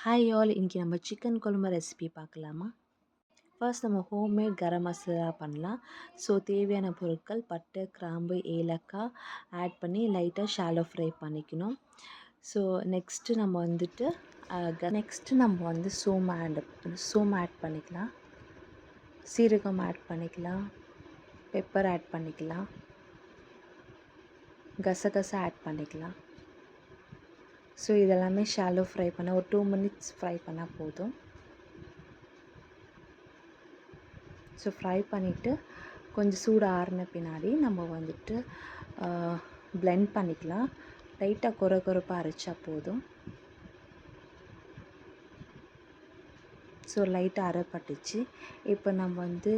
Hi all, இன்றைக்கி நம்ம chicken குழம்பு ரெசிபி பார்க்கலாமா? ஃபர்ஸ்ட் நம்ம ஹோம்மேட் கரம் மசாலா பண்ணலாம். ஸோ தேவையான பொருட்கள் பட்டை, கிராம்பு, ஏலக்காய் ஆட் பண்ணி லைட்டாக ஷாலோ ஃப்ரை பண்ணிக்கணும். ஸோ நெக்ஸ்ட்டு நம்ம வந்து சோம் ஆட் பண்ணிக்கலாம், சீரகம் ஆட் பண்ணிக்கலாம், பெப்பர் ஆட் பண்ணிக்கலாம், கசகசா ஆட் பண்ணிக்கலாம். ஸோ இதெல்லாமே ஷாலோ ஃப்ரை பண்ண ஒரு 2 மினிட்ஸ் ஃப்ரை பண்ணால் போதும். ஸோ ஃப்ரை பண்ணிவிட்டு கொஞ்சம் சூடு ஆறின பின்னாடி நம்ம வந்துட்டு பிளெண்ட் பண்ணிக்கலாம். லைட்டாக கொரப்பாக அரைச்சா போதும். ஸோ லைட்டாக அரைப்பட்டுச்சு. இப்போ நம்ம வந்து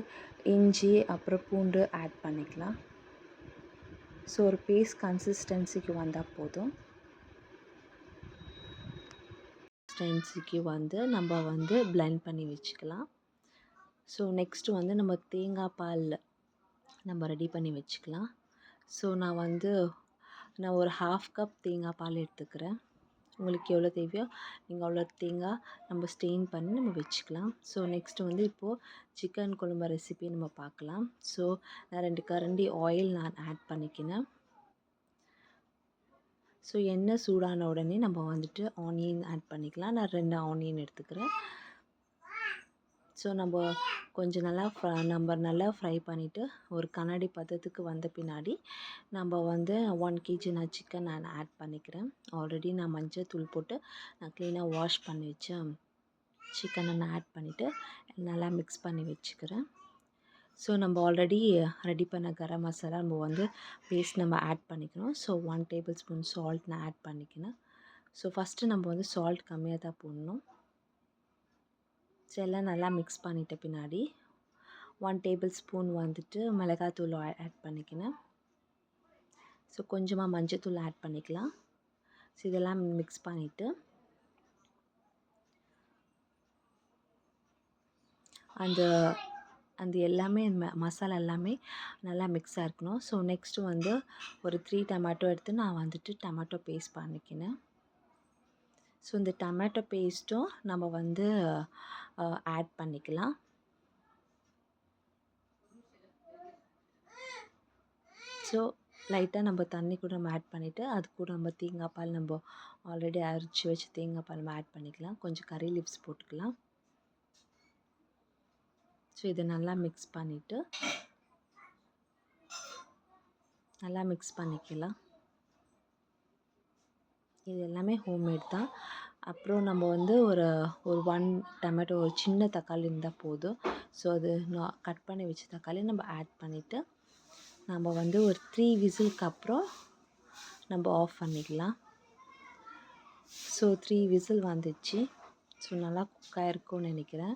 இஞ்சி அப்புறம் பூண்டு ஆட் பண்ணிக்கலாம். ஸோ ஒரு பேஸ்ட் கன்சிஸ்டன்சிக்கு வந்தால் போதும். கன்சிஸ்டன்சிக்கு வந்து நம்ம வந்து பிளெண்ட் பண்ணி வச்சுக்கலாம். ஸோ நெக்ஸ்ட்டு வந்து நம்ம தேங்காய் பால் நம்ம ரெடி பண்ணி வச்சுக்கலாம். ஸோ நான் ஒரு 1/2 கப் தேங்காய் பால் எடுத்துக்கிறேன். உங்களுக்கு எவ்வளோ தேவையோ நீங்கள் அவ்வளோ தேங்காய் நம்ம ஸ்டெயின் பண்ணி நம்ம வச்சுக்கலாம். ஸோ நெக்ஸ்ட்டு வந்து இப்போது சிக்கன் குழம்பு ரெசிபி நம்ம பார்க்கலாம். ஸோ நான் 2 கரண்டி ஆயில் நான் ஆட் பண்ணிக்கினேன். ஸோ எண்ணெய் சூடான உடனே நம்ம வந்துட்டு ஆனியன் ஆட் பண்ணிக்கலாம். நான் 2 ஆனியன் எடுத்துக்கிறேன். ஸோ நம்ம கொஞ்சம் நல்லா ஃப்ரை பண்ணிவிட்டு ஒரு கண்ணாடி பதத்துக்கு வந்த பின்னாடி நம்ம வந்து 1 kg நான் சிக்கன் ஆட் பண்ணிக்கிறேன். ஆல்ரெடி நான் மஞ்சள் தூள் போட்டு நான் க்ளீனாக வாஷ் பண்ணி வச்சேன் சிக்கனை நான் ஆட் பண்ணிவிட்டு நல்லா மிக்ஸ் பண்ணி வச்சுக்கிறேன். ஸோ நம்ம ஆல்ரெடி ரெடி பண்ண கரம் மசாலா நம்ம வந்து பேஸ்ட் நம்ம ஆட் பண்ணிக்கணும். ஸோ 1 டேபிள் ஸ்பூன் சால்ட் நான் ஆட் பண்ணிக்கினேன். ஸோ ஃபஸ்ட்டு நம்ம வந்து சால்ட் கம்மியாக தான் போடணும். ஸோ எல்லாம் நல்லா மிக்ஸ் பண்ணிட்ட பின்னாடி 1 டேபிள் ஸ்பூன் வந்துட்டு மிளகாத்தூள் ஆட் பண்ணிக்கினேன். ஸோ கொஞ்சமாக மஞ்சத்தூள் ஆட் பண்ணிக்கலாம். ஸோ இதெல்லாம் மிக்ஸ் பண்ணிவிட்டு அந்த எல்லாமே மசாலா எல்லாமே நல்லா மிக்ஸாக இருக்கணும். ஸோ நெக்ஸ்ட்டு வந்து ஒரு 3 டொமேட்டோ எடுத்து நான் வந்துட்டு டொமேட்டோ பேஸ்ட் பண்ணிக்கினேன். ஸோ இந்த டொமேட்டோ பேஸ்ட்டும் நம்ம வந்து ஆட் பண்ணிக்கலாம். ஸோ லைட்டாக நம்ம தண்ணி கூட நம்ம ஆட் பண்ணிவிட்டு அது கூட நம்ம தேங்காய் பால் நம்ம ஆல்ரெடி அரைச்சி வச்சு தேங்காய் பால் நம்ம ஆட் பண்ணிக்கலாம். கொஞ்சம் கறி லீவ்ஸ் போட்டுக்கலாம். ஸோ இதை நல்லா மிக்ஸ் பண்ணிக்கலாம். இது எல்லாமே ஹோம்மேட் தான். அப்புறம் நம்ம வந்து ஒரு 1 டொமேட்டோ ஒரு சின்ன தக்காளி இருந்தால் போதும். ஸோ அது நான் கட் பண்ணி வச்ச தக்காளி நம்ம ஆட் பண்ணிவிட்டு நம்ம வந்து ஒரு 3 விசிலுக்கு அப்புறம் நம்ம ஆஃப் பண்ணிக்கலாம். ஸோ 3 விசில் வந்துச்சு. ஸோ நல்லா குக் ஆகிருக்கும்னு நினைக்கிறேன்.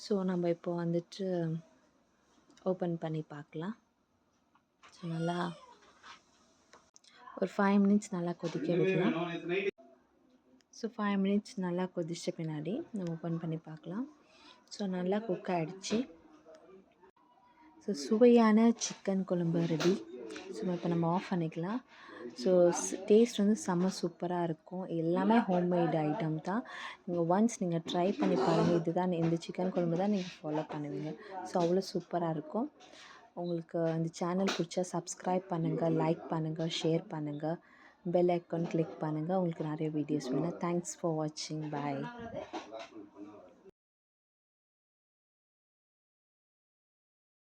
ஸோ நம்ம இப்போ வந்துட்டு ஓப்பன் பண்ணி பார்க்கலாம். ஸோ நல்லா ஒரு 5 மினிட்ஸ் நல்லா கொதிக்க விடலாம். ஸோ 5 மினிட்ஸ் நல்லா கொதிச்ச பின்னாடி நம்ம ஓப்பன் பண்ணி பார்க்கலாம். ஸோ நல்லா குக் ஆகிடுச்சு. ஸோ சுவையான சிக்கன் குழம்பு ரெடி. ஸோ இப்போ நம்ம ஆஃப் பண்ணிக்கலாம். ஸோ டேஸ்ட் வந்து செம்ம சூப்பராக இருக்கும். எல்லாமே ஹோம்மேட் ஐட்டம் தான். நீங்கள் ட்ரை பண்ணி பாருங்கள். இந்த சிக்கன் குழம்பு தான் நீங்கள் ஃபாலோ பண்ணுவீங்க. ஸோ அவ்வளோ சூப்பராக இருக்கும். உங்களுக்கு இந்த சேனல் பிடிச்சா சப்ஸ்கிரைப் பண்ணுங்கள், லைக் பண்ணுங்கள், ஷேர் பண்ணுங்கள், பெல் ஐக்கான் கிளிக் பண்ணுங்கள். உங்களுக்கு நிறைய வீடியோஸ் வேணும். தேங்க்ஸ் ஃபார் வாட்சிங். பாய்.